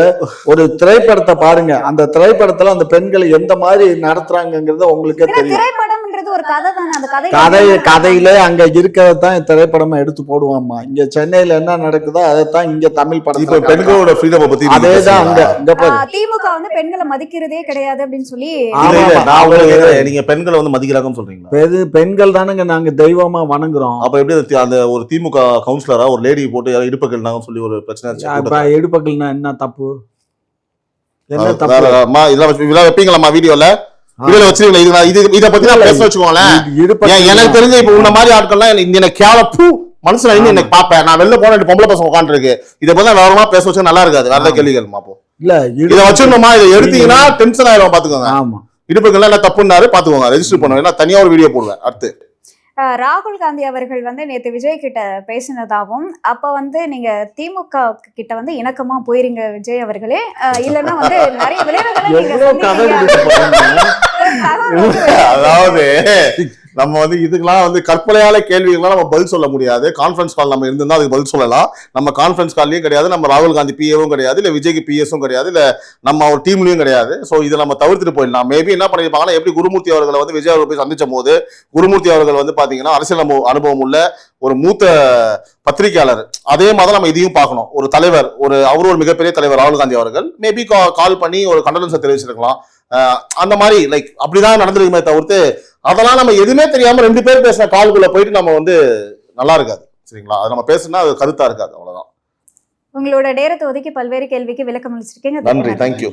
ஒரு திரைப்படத்தை பாருங்க, அந்த திரைப்படத்துல அந்த பெண்களை எந்த மாதிரி நடத்துறாங்கிறத உங்களுக்கே தெரியும். திரைப்படம்ன்றது ஒரு கதை தானே, அந்த கதையில அங்க இருக்கிறதான் திரைப்படமா எடுத்து போடுவாம்மா. இங்க சென்னையில என்ன நடக்குதோ அதைத்தான் இங்க தமிழ் படம். பெண்களோட ஃப்ரீடம் பத்தி அதேதான் அங்க திமுக வந்து பெண்களை மதிக்கிறதே கிடையாது அப்படின்னு சொல்லி. நீங்க பெண்களை வந்து மதிக்கிறாங்கன்னு சொல்றீங்களா? பெண்கள் தானுங்க நாங்க தெய்வமா வணங்குறோம். அப்ப எப்படி அந்த ஒரு திமுக கவுன்சிலரா ஒரு லேடி போட்டு இடுப்பக்கல்னாங்கன்னு சொல்லி ஒரு பிரச்சனை. இடுப்பக்கல்னா என்ன தப்பு? இதெல்லாம் வைப்பீங்களாமா வீடியோல? வச்சிருக்கீங்களா? இதை பத்தி நான் பேச வச்சுக்கோங்களேன். எனக்கு தெரிஞ்ச இப்ப உன்ன மாதிரி ஆட்கள்லாம் இந்த கேவலப்பூ மனுஷன் எனக்கு பாப்பேன். நான் வெளில போன பொம்பளை பசங்க உட்காந்து இருக்கு. இதை பத்தி வேறமா பேச வச்சா நல்லா இருக்காது. வேற கேள்வி கேளுமா? இல்ல இதை வச்சிருந்தோமா, இதை எடுத்தீங்கன்னா டென்ஷன் ஆயிரும். பாத்துக்கோங்க. ஆமா, இடுப்புகள்லாம் என்ன தப்புன்னாரு பாத்துக்கோங்க. ரெஜிஸ்டர் பண்ணுவேன், தனியா ஒரு வீடியோ போடுவேன். அடுத்து ராகுல் காந்தி அவர்கள் வந்து நேற்று விஜய் கிட்ட பேசினதாகவும், அப்ப வந்து நீங்க திமுக கிட்ட வந்து இணக்கமா போயிருங்க விஜய் அவர்களே, இல்லைன்னா வந்து நிறைய அதாவது நம்ம வந்து இதுக்கெல்லாம் வந்து கற்பனையால கேள்விகள்லாம் நம்ம பதில் சொல்ல முடியாது. கான்ஃபரன்ஸ் கால் நம்ம இருந்திருந்தா அதுக்கு பதில் சொல்லலாம். நம்ம கான்ஃபரன்ஸ் கால்லையும் கிடையாது, நம்ம ராகுல் காந்தி பிஏவும் கிடையாது, இல்ல விஜய்க்கு பிஎஸும் கிடையாது, இல்ல நம்ம ஒரு டீம்லயும் கிடையாது. ஸோ இதை நம்ம தவிர்த்துட்டு போயிடலாம். மேபி என்ன பண்ணிருப்பாங்கன்னா, எப்படி குருமூர்த்தி அவர்களை வந்து விஜய் அவர்கள் போய் சந்திச்ச போது, குருமூர்த்தி அவர்கள் வந்து பாத்தீங்கன்னா அரசியல் அனுபவம் உள்ள ஒரு மூத்த பத்திரிகையாளர். அதே மாதிரி நம்ம இதையும் பார்க்கணும். ஒரு தலைவர், அவரு ஒரு மிகப்பெரிய தலைவர் ராகுல் காந்தி அவர்கள் மேபி கால் பண்ணி ஒரு கண்டனன்ஸை தெரிவிச்சிருக்கலாம். அந்த மாதிரி லைக் அப்படிதான் நடந்திருக்குமே தவிர்த்து, அதெல்லாம் நம்ம எதுவுமே தெரியாம 2 பேர் பேசுற கால்குள்ள போயிட்டு நம்ம வந்து நல்லா இருக்காது. சரிங்களா? அது நம்ம பேசுனா அது கருத்தா இருக்காது. அவ்வளவுதான். உங்களோட நேரத்தை ஒதுக்கி பல்வேறு கேள்விக்கு விளக்கம் அளிச்சிருக்கீங்க. நன்றி. தேங்க்யூ.